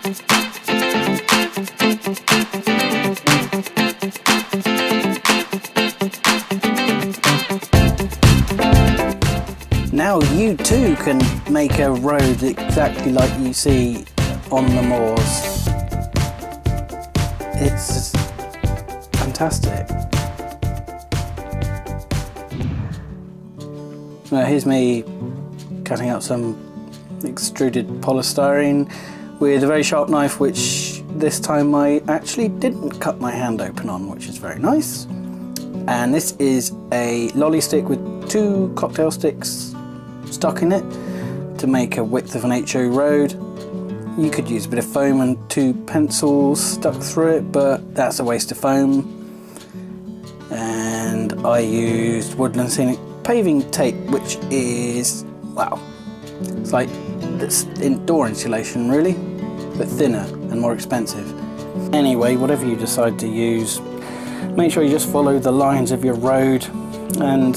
Now you too can make a road exactly like you see on the moors. It's fantastic. Now here's me cutting out some extruded polystyrene with a very sharp knife, which this time I actually didn't cut my hand open on, which is very nice. And this is a lolly stick with 2 cocktail sticks stuck in it to make a width of an HO road. You could use a bit of foam and 2 pencils stuck through it, but that's a waste of foam. And I used Woodland Scenics Paving Tape, which is, wow, it's like this door insulation really, but thinner and more expensive. Anyway, whatever you decide to use, make sure you just follow the lines of your road, and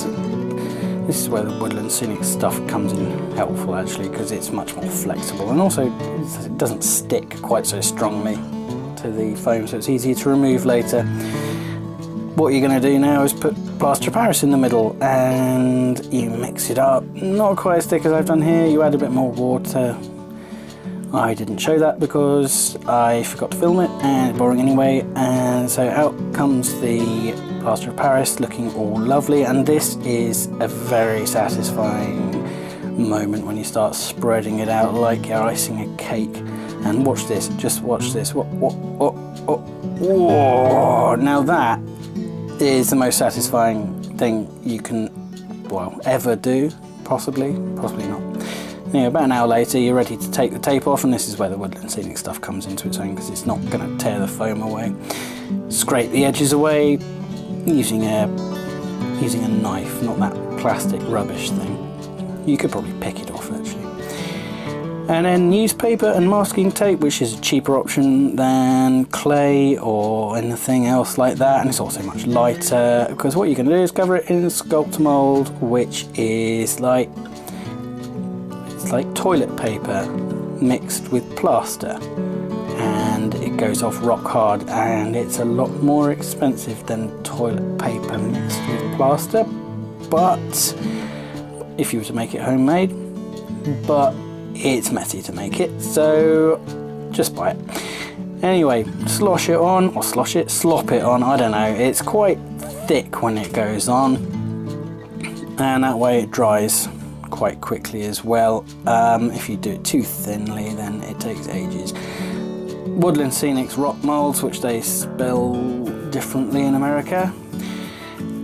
this is where the Woodland Scenics stuff comes in helpful actually, because it's much more flexible, and also it doesn't stick quite so strongly to the foam, so it's easy to remove later. What you're going to do now is put plaster of Paris in the middle and you mix it up. Not quite as thick as I've done here, you add a bit more water. I didn't show that because I forgot to film it and it's boring anyway, and so out comes the plaster of Paris looking all lovely, and this is a very satisfying moment when you start spreading it out like you're icing a cake. And watch this, just watch this. Whoa. Now that is the most satisfying thing you can, well, ever do, possibly not. Anyway, about an hour later you're ready to take the tape off, and this is where the Woodland Scenic stuff comes into its own, because it's not going to tear the foam away. Scrape the edges away using a knife, not that plastic rubbish thing. You could probably pick it off actually. And then newspaper and masking tape, which is a cheaper option than clay or anything else like that, and it's also much lighter, because what you're going to do is cover it in Sculptamold, which is like toilet paper mixed with plaster, and it goes off rock hard, and it's a lot more expensive than toilet paper mixed with plaster, but if you were to make it homemade, but it's messy to make it, so just buy it. Anyway, slop it on, I don't know, it's quite thick when it goes on, and that way it dries quite quickly as well. If you do it too thinly, then it takes ages. Woodland Scenics Rock Molds, which they spell differently in America,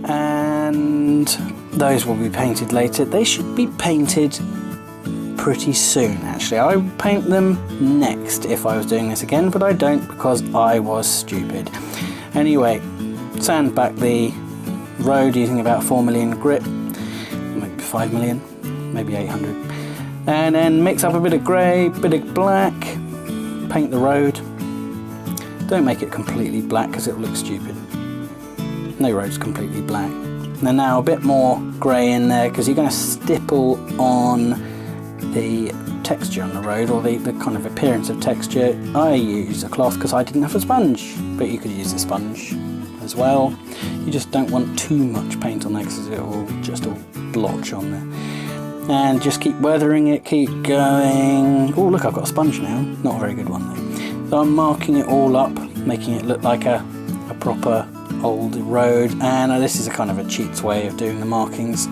and those will be painted later. They should be painted pretty soon actually. I would paint them next if I was doing this again, but I don't because I was stupid. Anyway, sand back the road using about 4 million grit, maybe 5 million, maybe 800, and then mix up a bit of grey, bit of black, paint the road. Don't make it completely black because it will look stupid. No road's completely black. And now a bit more grey in there because you're going to stipple on the texture on the road, or the kind of appearance of texture. I use a cloth because I didn't have a sponge, but you could use a sponge as well. You just don't want too much paint on there because it will just all blotch on there. And just keep weathering it, keep going. Oh look, I've got a sponge now, not a very good one though. So I'm marking it all up, making it look like a proper old road, and this is a kind of a cheats way of doing the markings.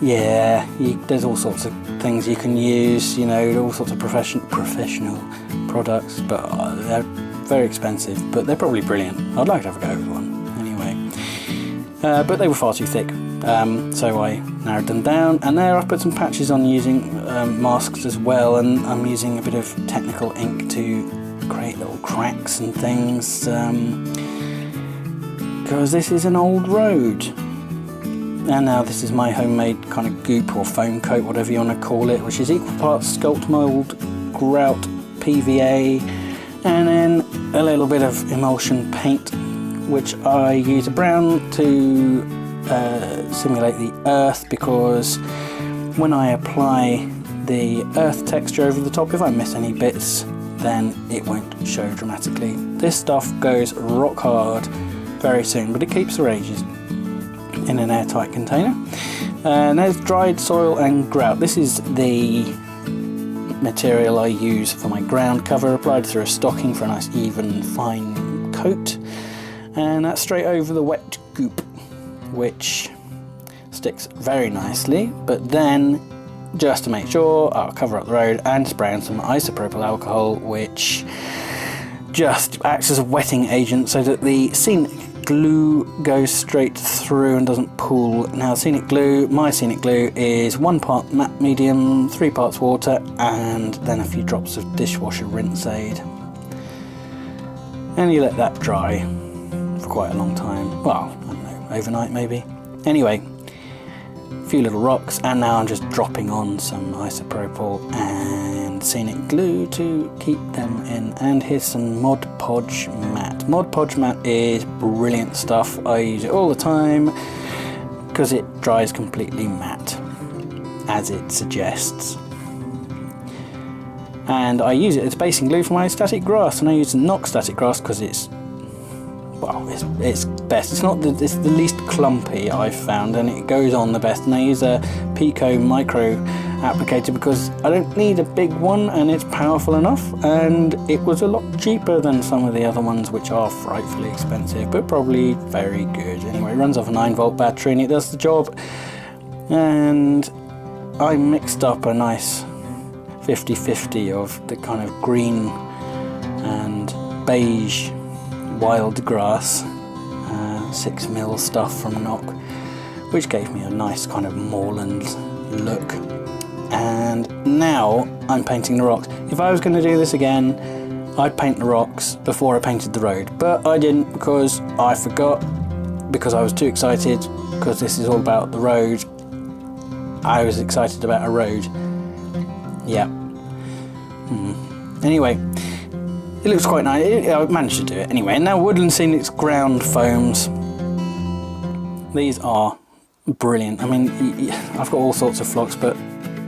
Yeah, there's all sorts of things you can use, you know, all sorts of professional products, but they're very expensive, but they're probably brilliant. I'd like to have a go with one anyway. But they were far too thick, so I narrowed them down, and there I've put some patches on using masks as well, and I'm using a bit of technical ink to create little cracks and things, because this is an old road. And now this is my homemade kind of goop or foam coat, whatever you want to call it, which is equal parts Sculptamold, grout, PVA, and then a little bit of emulsion paint, which I use a brown to simulate the earth, because when I apply the earth texture over the top. If I miss any bits, then it won't show dramatically. This stuff goes rock hard very soon, but it keeps for ages in an airtight container. And there's dried soil and grout. This is the material I use for my ground cover, applied through a stocking for a nice even fine coat, and that's straight over the wet goop, which sticks very nicely. But then, just to make sure, I'll cover up the road and spray on some isopropyl alcohol, which just acts as a wetting agent so that the scenic glue goes straight through and doesn't pool. Now my scenic glue is 1 part matte medium, 3 parts water, and then a few drops of dishwasher rinse aid. And you let that dry for quite a long time. Well, I don't know, overnight maybe. Anyway, a few little rocks, and now I'm just dropping on some isopropyl and scenic glue to keep them in. And here's some Mod Podge matte. Mod Podge matte is brilliant stuff. I use it all the time because it dries completely matte, as it suggests. And I use it as basing glue for my static grass, and I use Knock static grass because it's, well, it's best. It's the least clumpy I've found, and it goes on the best. And I use a Pico micro applicator because I don't need a big one, and it's powerful enough, and it was a lot cheaper than some of the other ones, which are frightfully expensive, but probably very good. Anyway, it runs off a 9-volt battery and it does the job. And I mixed up a nice 50-50 of the kind of green and beige wild grass, 6mm stuff from Knock, which gave me a nice kind of moorland look. And now I'm painting the rocks. If I was going to do this again, I'd paint the rocks before I painted the road, but I didn't because I forgot, because I was too excited, because this is all about the road. I was excited about a road. Yeah. Anyway, it looks quite nice. I managed to do it anyway. And now Woodland Scenics ground foams. These are brilliant. I mean, I've got all sorts of flocks, but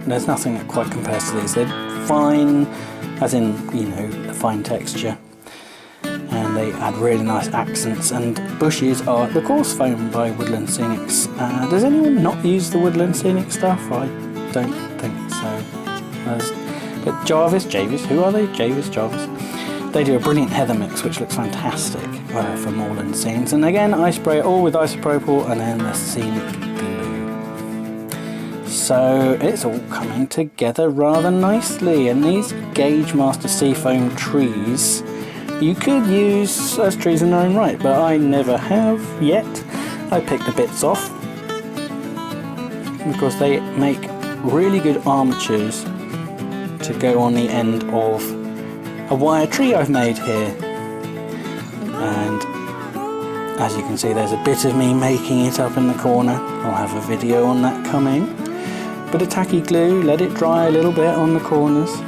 there's nothing that quite compares to these. They're fine, as in, you know, a fine texture, and they add really nice accents. And bushes are the coarse foam by Woodland Scenics. Does anyone not use the Woodland Scenic stuff? I don't think so. But Jarvis, who are they? Jarvis. They do a brilliant heather mix, which looks fantastic for moorland scenes. And again, I spray it all with isopropyl and then the scenic glue. So it's all coming together rather nicely. And these Gauge Master Seafoam trees, you could use as trees in their own right, but I never have yet. I picked the bits off because they make really good armatures to go on the end of a wire tree I've made here. And as you can see, there's a bit of me making it up in the corner. I'll have a video on that coming. Bit of tacky glue, let it dry a little bit on the corners.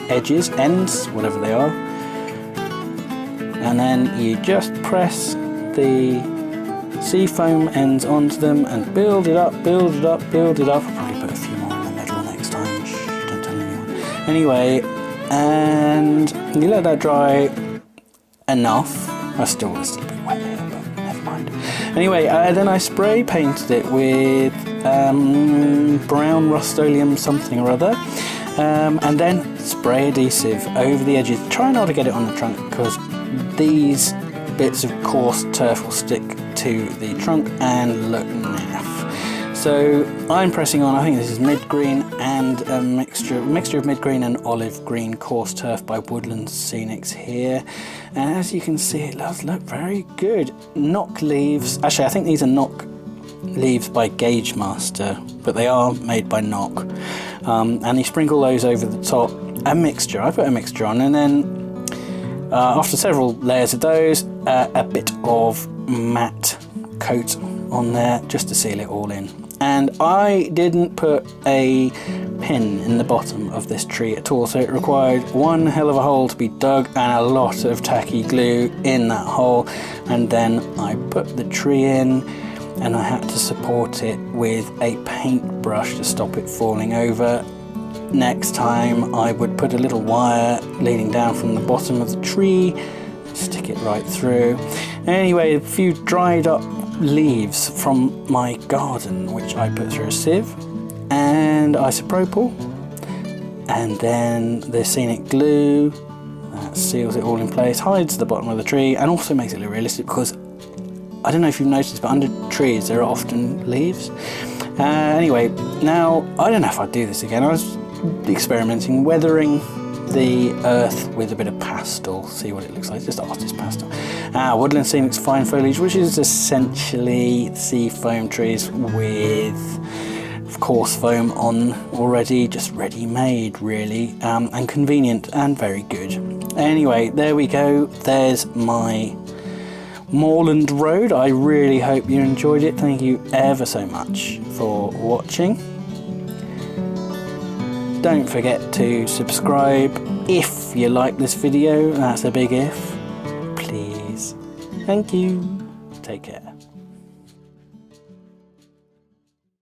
Edges, ends, whatever they are. And then you just press the seafoam ends onto them and build it up. I'll probably put a few more in the middle next time. Shh, don't tell anyone. Anyway, and you let that dry enough. It's still a little bit wet here, but never mind. Anyway, then I spray painted it with brown Rust-Oleum something or other, and then spray adhesive over the edges. Try not to get it on the trunk, because these bits of coarse turf will stick to the trunk and look naff. So I'm pressing on, I think this is mid-green and a mixture of mid-green and olive green coarse turf by Woodland Scenics here. And as you can see, it does look very good. Knock leaves, actually I think these are Knock leaves by Gauge Master, but they are made by Knock. And you sprinkle those over the top. A mixture, I put a mixture on, and then after several layers of those, a bit of matte coat on there just to seal it all in. And I didn't put a pin in the bottom of this tree at all, so it required one hell of a hole to be dug and a lot of tacky glue in that hole. And then I put the tree in, and I had to support it with a paintbrush to stop it falling over. Next time I would put a little wire leading down from the bottom of the tree, stick it right through. Anyway, a few dried up leaves from my garden which I put through a sieve, and isopropyl, and then the scenic glue that seals it all in place, hides the bottom of the tree, and also makes it look realistic, because I don't know if you've noticed, but under trees there are often leaves. Anyway, now I don't know if I'd do this again. I was experimenting, weathering the earth with a bit of pastel, see what it looks like, just artist pastel. Woodland Scenics Fine Foliage, which is essentially sea foam trees with coarse foam on already, just ready-made really, and convenient and very good. Anyway, there we go, there's my moorland road. I really hope you enjoyed it. Thank you ever so much for watching. Don't forget to subscribe if you like this video, that's a big if, please. Thank you, take care.